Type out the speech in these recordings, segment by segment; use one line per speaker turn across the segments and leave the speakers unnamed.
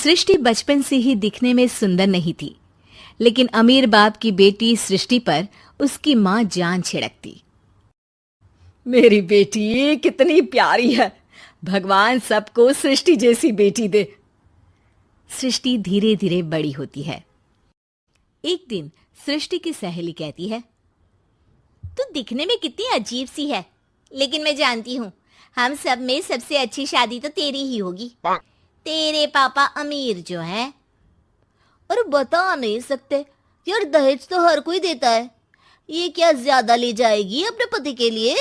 सृष्टि बचपन से ही दिखने में सुंदर नहीं थी, लेकिन अमीर बाप की बेटी सृष्टि पर उसकी माँ जान छिड़कती।
मेरी बेटी कितनी प्यारी है, भगवान सबको सृष्टि जैसी बेटी दे।
सृष्टि धीरे धीरे बड़ी होती है। एक दिन सृष्टि की सहेली कहती है,
तू दिखने में कितनी अजीब सी है, लेकिन मैं जानती हूँ हम सब में सबसे अच्छी शादी तो तेरी ही होगी। तेरे पापा अमीर जो हैं। और बता नहीं सकते यार, दहेज तो हर कोई देता है, ये क्या ज्यादा ले जाएगी अपने पति के लिए?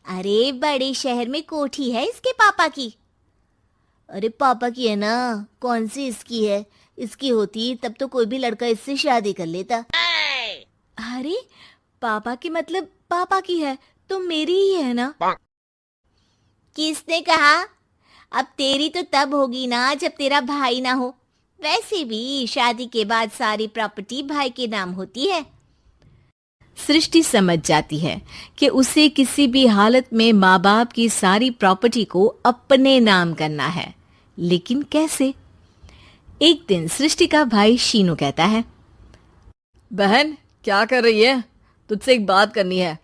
अरे बड़े शहर में कोठी है इसके पापा की। अरे पापा की है ना, कौन सी इसकी है? इसकी होती तब तो कोई भी लड़का इससे शादी कर लेता।
अरे पापा की मतलब पापा की है तो मेरी ही है ना?
किसने कहा? अब तेरी तो तब होगी ना जब तेरा भाई ना हो। वैसे भी शादी के बाद सारी प्रॉपर्टी भाई के नाम होती है।
सृष्टि समझ जाती है कि उसे किसी भी हालत में माँ बाप की सारी प्रॉपर्टी को अपने नाम करना है, लेकिन कैसे? एक दिन सृष्टि का भाई शीनू कहता है,
बहन क्या कर रही है? तुझसे एक बात करनी है।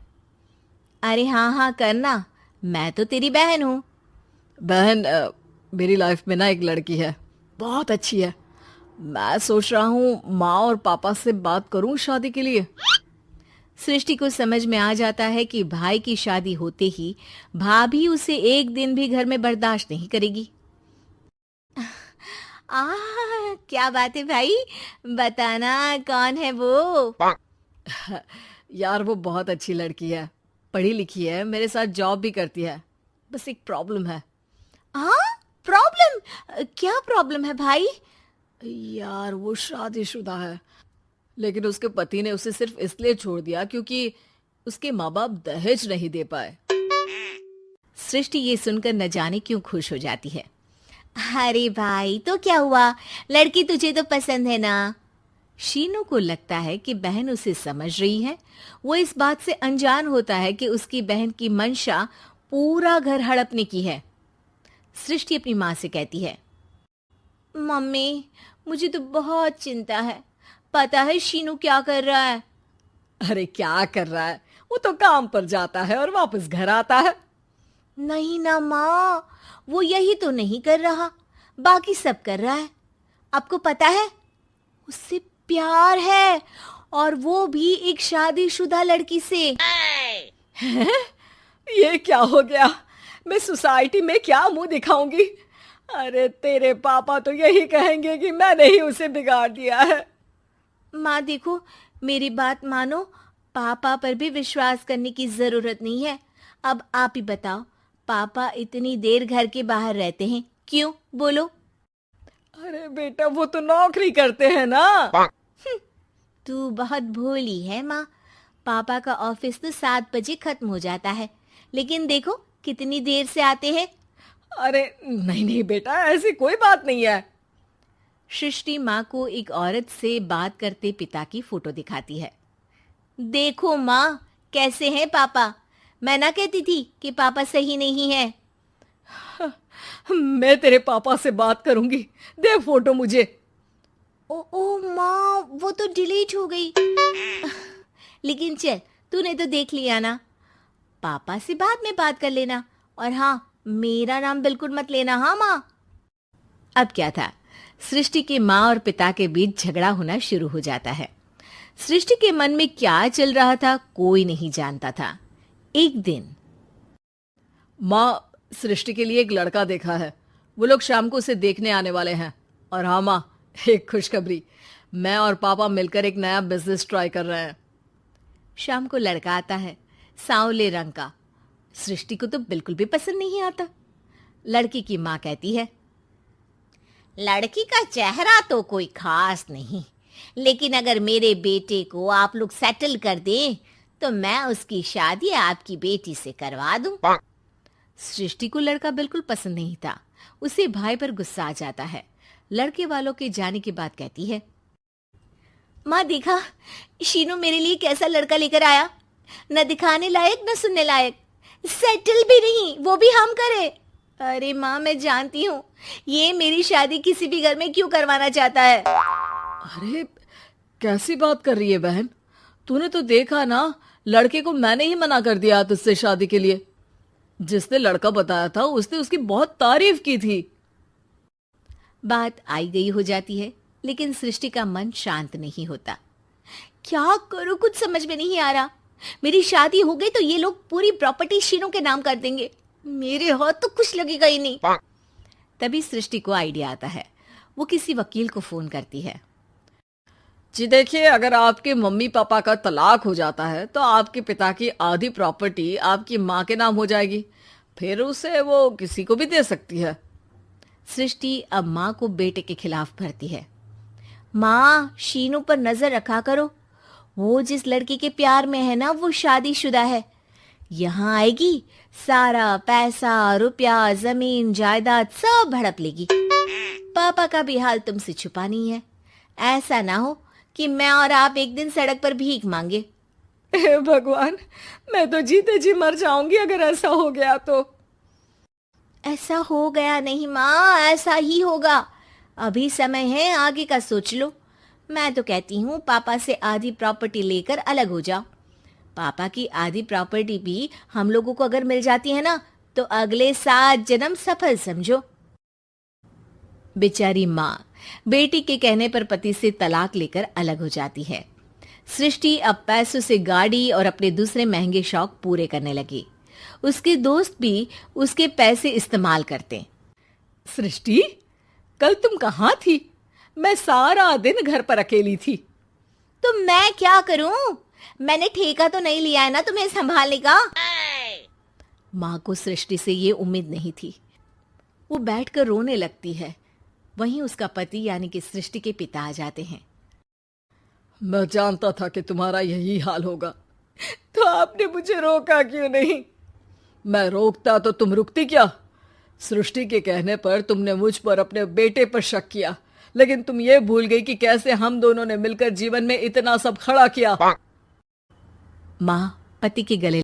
अरे हाँ करना, मैं तो तेरी बहन हूँ।
बहन मेरी लाइफ में ना एक लड़की है, बहुत अच्छी है। मैं सोच रहा हूँ माँ और पापा से बात करूँ शादी के लिए।
सृष्टि को समझ में आ जाता है कि भाई की शादी होते ही भाभी उसे एक दिन भी घर में बर्दाश्त नहीं करेगी।
क्या बात है भाई, बताना कौन है वो?
यार वो बहुत अच्छी लड़की है, पढ़ी लिखी है, मेरे साथ जॉब भी करती है। बस एक प्रॉब्लम है।
प्रॉब्लम? क्या प्रॉब्लम है भाई?
यार वो शादीशुदा है, लेकिन उसके पति ने उसे सिर्फ इसलिए छोड़ दिया क्योंकि उसके माँ बाप दहेज नहीं दे पाए।
सृष्टि ये सुनकर न जाने क्यों खुश हो जाती है।
अरे भाई तो क्या हुआ, लड़की तुझे तो पसंद है ना?
शीनू को लगता है कि बहन उसे समझ रही है। वो इस बात से अनजान होता है कि उसकी बहन की मंशा पूरा घर हड़पने की है। सृष्टि अपनी माँ से कहती है,
मम्मी मुझे तो बहुत चिंता है। पता है शीनू क्या कर रहा है?
अरे क्या कर रहा है? वो तो काम पर जाता है और वापस घर आता है।
नहीं ना माँ, वो यही तो नहीं कर रहा, बाकी सब कर रहा है। आपको पता है उससे प्यार है, और वो भी एक शादीशुदा लड़की से।
ये क्या हो गया? मैं सोसाइटी में क्या मुंह दिखाऊंगी? अरे तेरे पापा तो यही कहेंगे कि मैंने ही उसे बिगाड़ दिया है।
माँ देखो, मेरी बात मानो, पापा पर भी विश्वास करने की जरूरत नहीं है। अब आप ही बताओ, पापा इतनी देर घर के बाहर रहते हैं क्यों? बोलो।
अरे बेटा वो तो नौकरी करते हैं ना।
तू बहुत भोली है माँ। पापा का ऑफिस तो 7 बजे खत्म हो जाता है, लेकिन देखो कितनी देर से आते हैं।
अरे नहीं बेटा, ऐसी कोई बात नहीं है।
सृष्टि माँ को एक औरत से बात करते पिता की फोटो दिखाती है।
देखो माँ कैसे हैं पापा। मैं ना कहती थी कि पापा सही नहीं है।
मैं तेरे पापा से बात करूंगी, दे फोटो मुझे।
ओ माँ, वो तो डिलीट हो गई। लेकिन चल, तूने तो देख लिया ना। पापा से बाद में बात कर लेना, और हाँ मेरा नाम बिल्कुल मत लेना। हाँ माँ।
अब क्या था, सृष्टि के माँ और पिता के बीच झगड़ा होना शुरू हो जाता है। सृष्टि के मन में क्या चल रहा था कोई नहीं जानता था। एक दिन,
माँ सृष्टि के लिए एक लड़का देखा है, वो लोग शाम को उसे देखने आने वाले हैं। और हाँ माँ, एक खुशखबरी, मैं और पापा मिलकर एक नया बिजनेस ट्राई कर रहे हैं।
शाम को लड़का आता है, सांवले रंग का। सृष्टि को तो बिल्कुल भी पसंद नहीं आता। लड़की की माँ कहती है,
लड़की का चेहरा तो कोई खास नहीं, लेकिन अगर मेरे बेटे को आप लोग सेटल कर दें तो मैं उसकी शादी आपकी बेटी से करवा दूं।
सृष्टि को लड़का बिल्कुल पसंद नहीं था। उसे भाई पर गुस्सा आ जाता है। लड़के वालों के जाने के बाद कहती है,
माँ देखा शीनू मेरे लिए कैसा लड़का लेकर आया, न दिखाने लायक न सुनने लायक, सेटल भी नहीं, वो भी हम करे। अरे माँ, मैं जानती हूँ ये मेरी शादी किसी भी घर में क्यों करवाना चाहता है।
अरे कैसी बात कर रही है बहन, तूने तो देखा ना, लड़के को मैंने ही मना कर दिया तुझसे शादी के लिए। जिसने लड़का बताया था उसने उसकी बहुत तारीफ की थी।
बात आई गई हो जाती है, लेकिन सृष्टि का मन शांत नहीं होता।
क्या करूँ, कुछ समझ में नहीं आ रहा। मेरी शादी हो गई तो ये लोग पूरी प्रॉपर्टी शीनू के नाम कर देंगे, मेरे हाथ तो कुछ लगेगा ही नहीं।
तभी सृष्टि को आइडिया आता है। वो किसी वकील को फोन करती है।
जी देखिए, अगर आपके मम्मी पापा का तलाक हो जाता है तो आपके पिता की आधी प्रॉपर्टी आपकी माँ के नाम हो जाएगी, फिर उसे वो किसी को भी दे सकती है।
सृष्टि अब माँ को बेटे के खिलाफ भरती है।
माँ, शीनू पर नजर रखा करो, वो जिस लड़की के प्यार में है ना वो शादीशुदा है। यहाँ आएगी, सारा पैसा रुपया जमीन जायदाद सब हड़प लेगी। पापा का भी हाल तुमसे छुपा नहीं है। ऐसा ना हो कि मैं और आप एक दिन सड़क पर भीख मांगे।
हे भगवान, मैं तो जीते जी मर जाऊंगी अगर ऐसा हो गया तो।
ऐसा हो गया नहीं माँ, ऐसा ही होगा। अभी समय है, आगे का सोच लो। मैं तो कहती हूँ पापा से आधी प्रॉपर्टी लेकर अलग हो जाओ। पापा की आधी प्रॉपर्टी भी हम लोगों को अगर मिल जाती है ना तो अगले 7 जन्म सफल समझो।
बेचारी माँ बेटी के कहने पर पति से तलाक लेकर अलग हो जाती है। सृष्टि अब पैसों से गाड़ी और अपने दूसरे महंगे शौक पूरे करने लगी। उसके दोस्त भी उसके पैसे इस्तेमाल करते।
सृष्टि, कल तुम कहाँ थी? मैं सारा दिन घर पर अकेली थी।
तो मैं क्या करूं? मैंने ठेका तो नहीं लिया है ना तुम्हें संभालने का।
माँ को सृष्टि से ये उम्मीद नहीं थी। वो बैठकर रोने लगती है। वहीं उसका पति यानी कि सृष्टि के पिता आ जाते हैं।
मैं जानता था कि तुम्हारा यही हाल होगा, तो आपने मुझे रोका क्यों नहीं? मैं रोकता तो तुम रुकती क्या? सृष्टि के कहने पर तुमने मुझ पर अपने बेटे पर शक किया, लेकिन तुम ये भूल गई कि कैसे हम दोनों ने मिलकर जीवन में इतना सब खड़ा किया।
माँ पति के गले